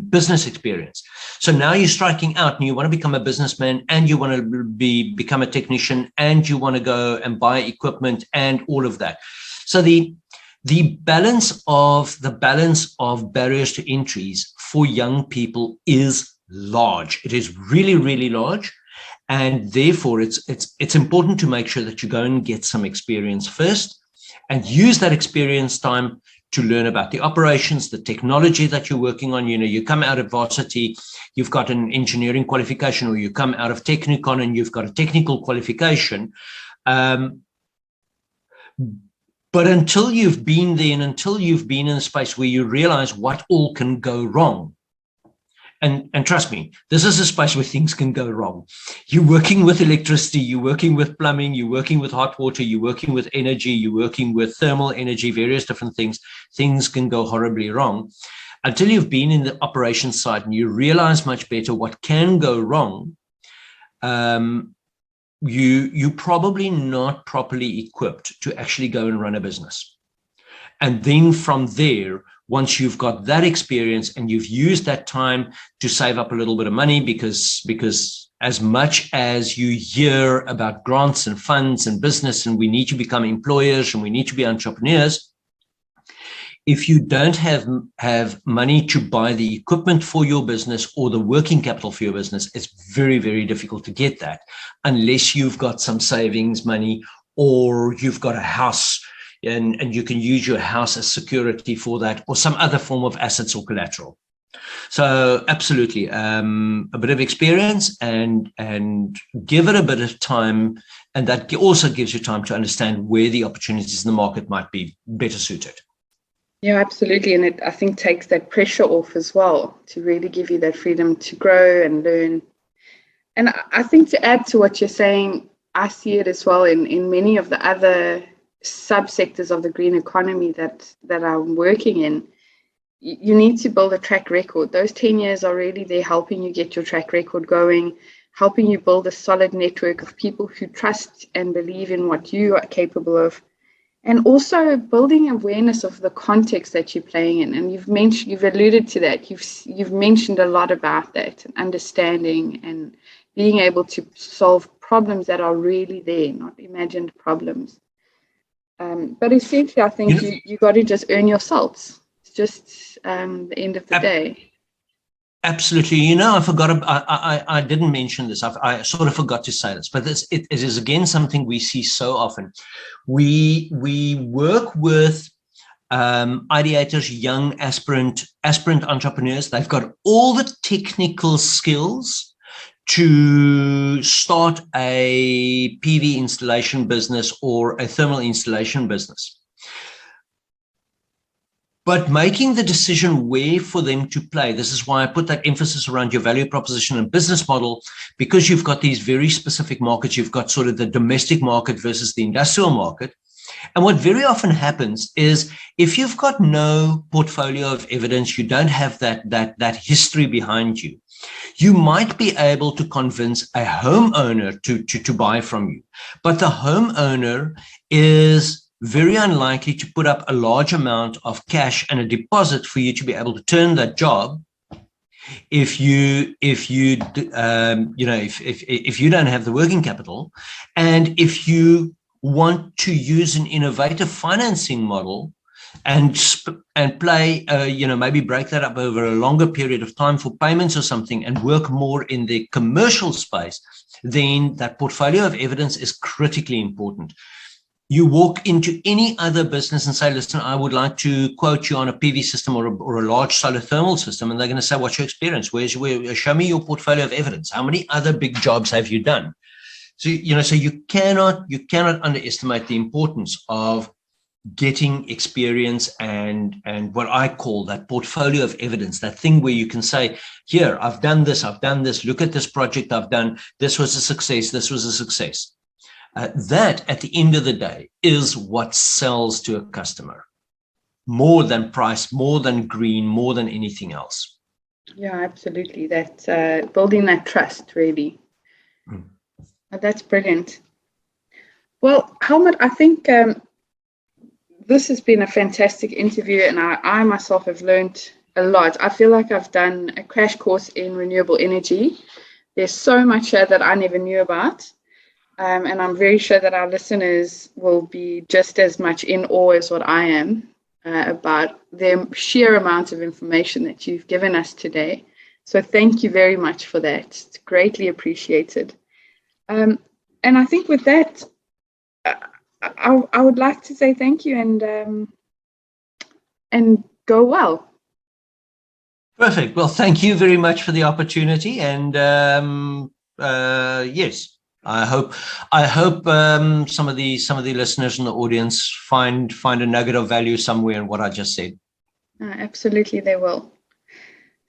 business experience. So now you're striking out and you want to become a businessman, and you want to become a technician, and you want to go and buy equipment and all of that. So the balance of barriers to entries for young people is large. It is really, really large. And therefore, it's important to make sure that you go and get some experience first and use that experience time to learn about the operations, the technology that you're working on. You come out of varsity, you've got an engineering qualification, or you come out of Technikon and you've got a technical qualification. But until you've been there and until you've been in a space where you realize what all can go wrong, and trust me, this is a space where things can go wrong. You're working with electricity, you're working with plumbing, you're working with hot water, you're working with energy, you're working with thermal energy, various different things. Things can go horribly wrong. Until you've been in the operations side and you realize much better what can go wrong, you're probably not properly equipped to actually go and run a business. And then from there, once you've got that experience and you've used that time to save up a little bit of money, because as much as you hear about grants and funds and business, and we need to become employers and we need to be entrepreneurs, if you don't have money to buy the equipment for your business or the working capital for your business, it's very, very difficult to get that unless you've got some savings money, or you've got a house and you can use your house as security for that, or some other form of assets or collateral. So absolutely, a bit of experience and give it a bit of time, and that also gives you time to understand where the opportunities in the market might be better suited. Yeah, absolutely. And it, I think, takes that pressure off as well, to really give you that freedom to grow and learn. And I think, to add to what you're saying, I see it as well in many of the other subsectors of the green economy that I'm working in. You need to build a track record. Those 10 years are really there helping you get your track record going, helping you build a solid network of people who trust and believe in what you are capable of, and also building awareness of the context that you're playing in. And you've alluded to that. You've mentioned a lot about that, and understanding and being able to solve problems that are really there, not imagined problems. But essentially, I think you got to just earn your salts. It's just the end of the day. Absolutely. I forgot. I didn't mention this. I sort of forgot to say this, but it is again something we see so often. We work with ideators, young aspirant entrepreneurs. They've got all the technical skills to start a PV installation business or a thermal installation business. But making the decision where for them to play, this is why I put that emphasis around your value proposition and business model, because you've got these very specific markets. You've got sort of the domestic market versus the industrial market. And what very often happens is if you've got no portfolio of evidence, you don't have that history behind you, you might be able to convince a homeowner to buy from you. But the homeowner is very unlikely to put up a large amount of cash and a deposit for you to be able to turn that job if you don't have the working capital, and if you want to use an innovative financing model and play, maybe break that up over a longer period of time for payments or something and work more in the commercial space, then that portfolio of evidence is critically important. You walk into any other business and say, listen, I would like to quote you on a PV system or a large solar thermal system. And they're going to say, what's your experience? Show me your portfolio of evidence. How many other big jobs have you done? So, so you cannot underestimate the importance of getting experience and what I call that portfolio of evidence, that thing where you can say, here, I've done this, look at this project I've done. This was a success. This was a success. That, at the end of the day, is what sells to a customer. More than price, more than green, more than anything else. Yeah, absolutely. That's building that trust, really. That's brilliant. Well, Helmut, I think this has been a fantastic interview, and I myself have learned a lot. I feel like I've done a crash course in renewable energy. There's so much that I never knew about. And I'm very sure that our listeners will be just as much in awe as what I am about the sheer amount of information that you've given us today. So thank you very much for that. It's greatly appreciated. And I think with that, I would like to say thank you and go well. Perfect. Well, thank you very much for the opportunity. And yes. I hope some of the listeners in the audience find a nugget of value somewhere in what I just said. Absolutely, they will.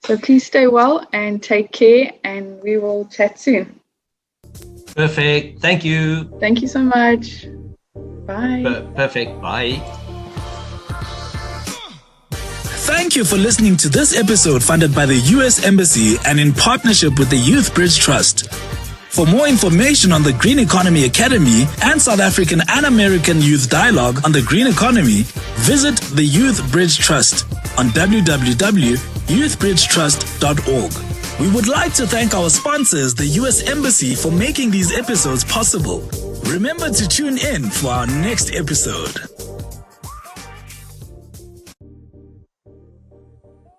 So please stay well and take care, and we will chat soon. Perfect. Thank you. Thank you so much. Bye. Perfect. Bye. Thank you for listening to this episode funded by the US Embassy and in partnership with the Youth Bridge Trust. For more information on the Green Economy Academy and South African and American Youth Dialogue on the Green Economy, visit the Youth Bridge Trust on www.youthbridgetrust.org. We would like to thank our sponsors, the US Embassy, for making these episodes possible. Remember to tune in for our next episode.